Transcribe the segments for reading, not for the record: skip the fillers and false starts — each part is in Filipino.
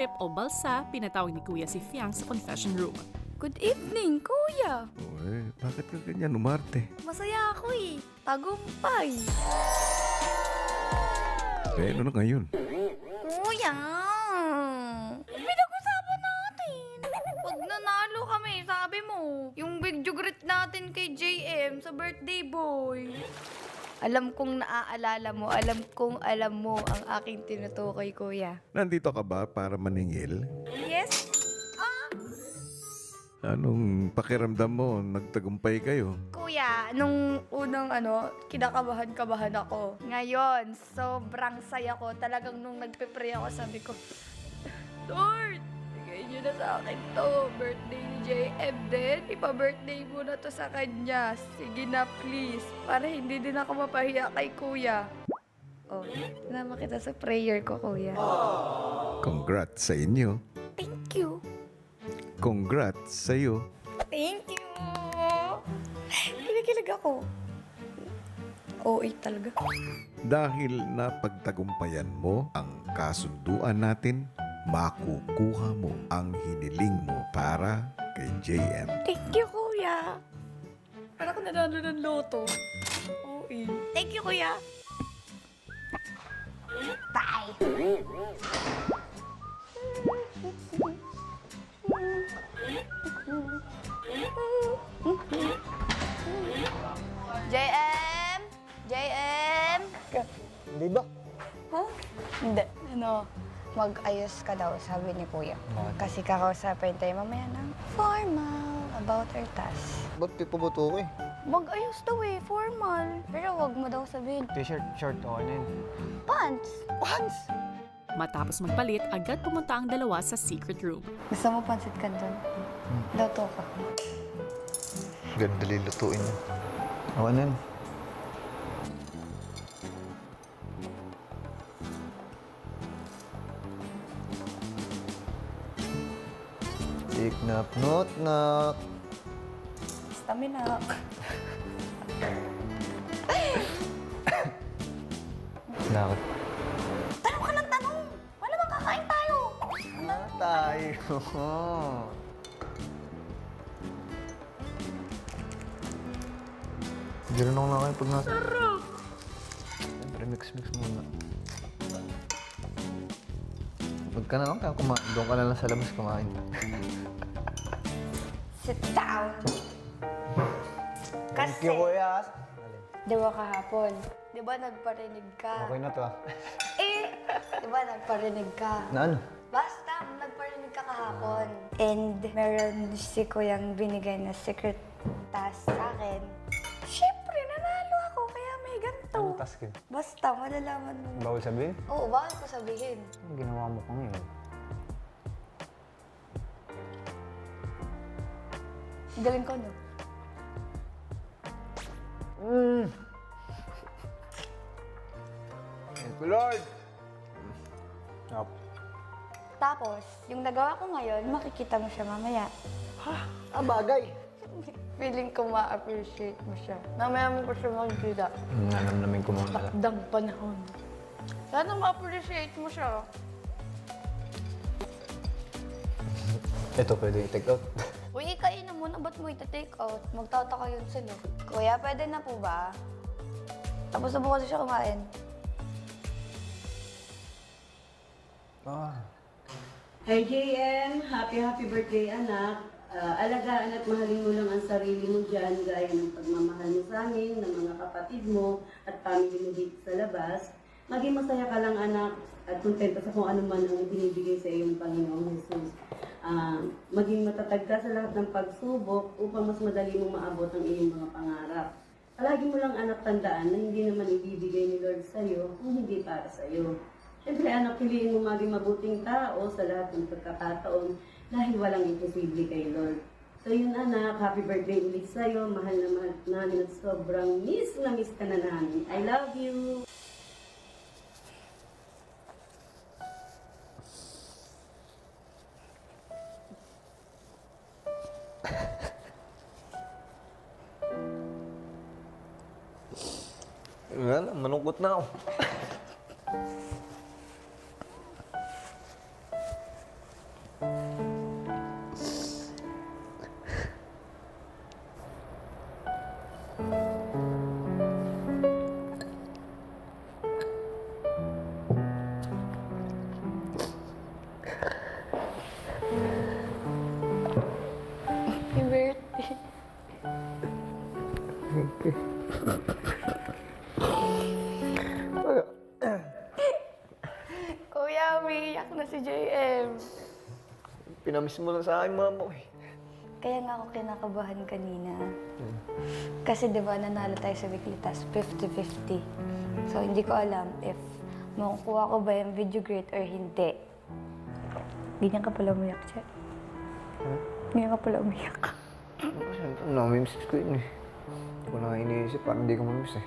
Trip o balsa, pinatawag ni Kuya si Fiang sa confession room. Good evening, kuya. Uy, bakit ka ganyan umarte? Masaya ako eh. Tagumpay. Ano na ngayon? Kuya! Pinag-usapan natin. Pag nanalo kami, sabi mo, yung video greet natin kay JM sa birthday boy. Alam kong naaalala mo, alam mo ang aking tinutukoy, kuya. Nandito ka ba para maningil? Yes? Anong pakiramdam mo? Nagtagumpay kayo? Kuya, nung unang kinakabahan-kabahan ako. Ngayon, sobrang saya ko. Talagang nung nagpe-pray ako, sabi ko, Lord, bigay niyo na sa akin to. Birthday ni JM din. Ipa-birthday mo na to sa kanya. Sige na, please. Para hindi din ako mapahiya kay kuya. Oh, naman kita sa prayer ko, kuya. Congrats sa inyo. Thank you. Congrats sa'yo. Thank you. Kinikilig ako. OA talaga. Dahil napagtagumpayan mo ang kasunduan natin, makukuha mo ang hiniling mo para kay JM. Thank you, kuya. Parang ako nanalo ng loto. OA. Thank you, kuya. Bye. JM! JM! Di ba? Huh? Hindi. Mag-ayos ka daw, sabi ni kuya. Kasi kakausapin tayo mamaya ng formal about our task. Ba't pipabuto ko eh? Mag-ayos daw eh, formal. Pero wag mo daw sabihin, T-shirt, short, okay na yun. pants! Pants! Matapos magpalit, agad pumunta ang dalawa sa secret room. Gusto mo pansit ka doon? Luto ka. Ganda lilutuin yun. Okay na yun. Tik knock, knock, knock. Stamina. Nakot. Tanong ka ng tanong! Wala bang kakain tayo? Tayo. Ginanong lang kayo pag nasa. Sarap! Siyempre, mix-mix muna. Pag ka na lang kaya kumain, doon ka na lang sa labas kumain. Sit down! Thank you, kuya. Di ba kahapon? Di ba nagparinig ka? Okay na to ah. Di ba nagparinig ka? Na ano? Basta, nagparinig ka kahapon. And meron si kuyang binigay na secret task sa akin. Siyempre, nanalo ako, kaya may ganito. Anong task yun? Basta, malalaman mo. Bawal sabihin? Oo, bawal ko sabihin. Ang ginawa mo kang yun. Galing ko, no? Thank you, Lord! Yup. Tapos, yung nagawa ko ngayon, makikita mo siya mamaya. Ah, bagay! Feeling ko ma-appreciate mo siya. Mamaya mo ko siya makikita. Nanamnamin ko muna lang. Takdang panahon. Sana ma-appreciate mo siya. Ito, pwede i-take out. Uy, ikain na muna. Ba't mo ita-take out? Magtataka yun sila. Kuya, pwede na po ba? Tapos na po kasi siya kumain. Hi JM, happy birthday anak. Alagaan at mahalin mo lang ang sarili mo dyan gaya ng pagmamahal mo sa amin, ng mga kapatid mo at family mo dito sa labas. Maging masaya ka lang anak at kontento sa kung ano man ang binibigay sa iyong Panginoong Jesus. Maging matatag ka sa lahat ng pagsubok upang mas madali mong maabot ang iyong mga pangarap. Palagi mo lang anak tandaan na hindi naman ibibigay ni Lord sa iyo kung hindi para sa iyo. Siyempre anak, piliin mo maging mabuting tao sa lahat ng pagkakataon dahil walang imposible kay Lord. So yun anak, happy birthday ulit sa'yo. Mahal na mahal namin at sobrang miss na miss ka na namin. I love you! Wala, malungkot na ako. JM. Pinamiss mo lang sa akin, mama ko eh. Kaya nga ako kinakabahan kanina. Kasi di ba nanalo tayo sa weekly task, 50-50. So hindi ko alam if makukuha ko ba yung video grade or hindi. Ganyan ka pala umiyak, Che. Ganyan ka pala umiyak. Kasi namimiss ko yun eh. Hindi ko na iniisip, parang hindi ko mamiss eh.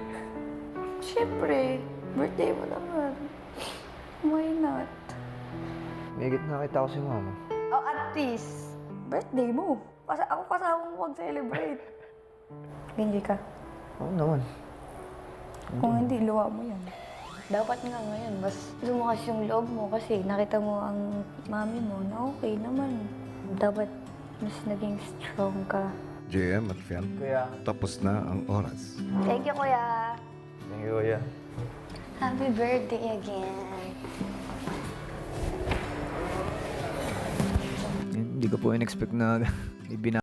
Siyempre, birthday mo naman. Why not? May higit na kita ko si mama. Oh, at least, birthday mo. Kasi ako kasama mo mag-celebrate. Enjoy ka. Oo naman. Kung hindi, luwa mo yan. Dapat nga ngayon, mas lumakas yung loob mo kasi nakita mo ang mami mo na okay naman. Dapat mas naging strong ka. JM at Fian, Kuya. tapos na ang oras. Thank you, Kuya. Thank you, kuya. Happy birthday again. Hindi ko po in-expect na ibina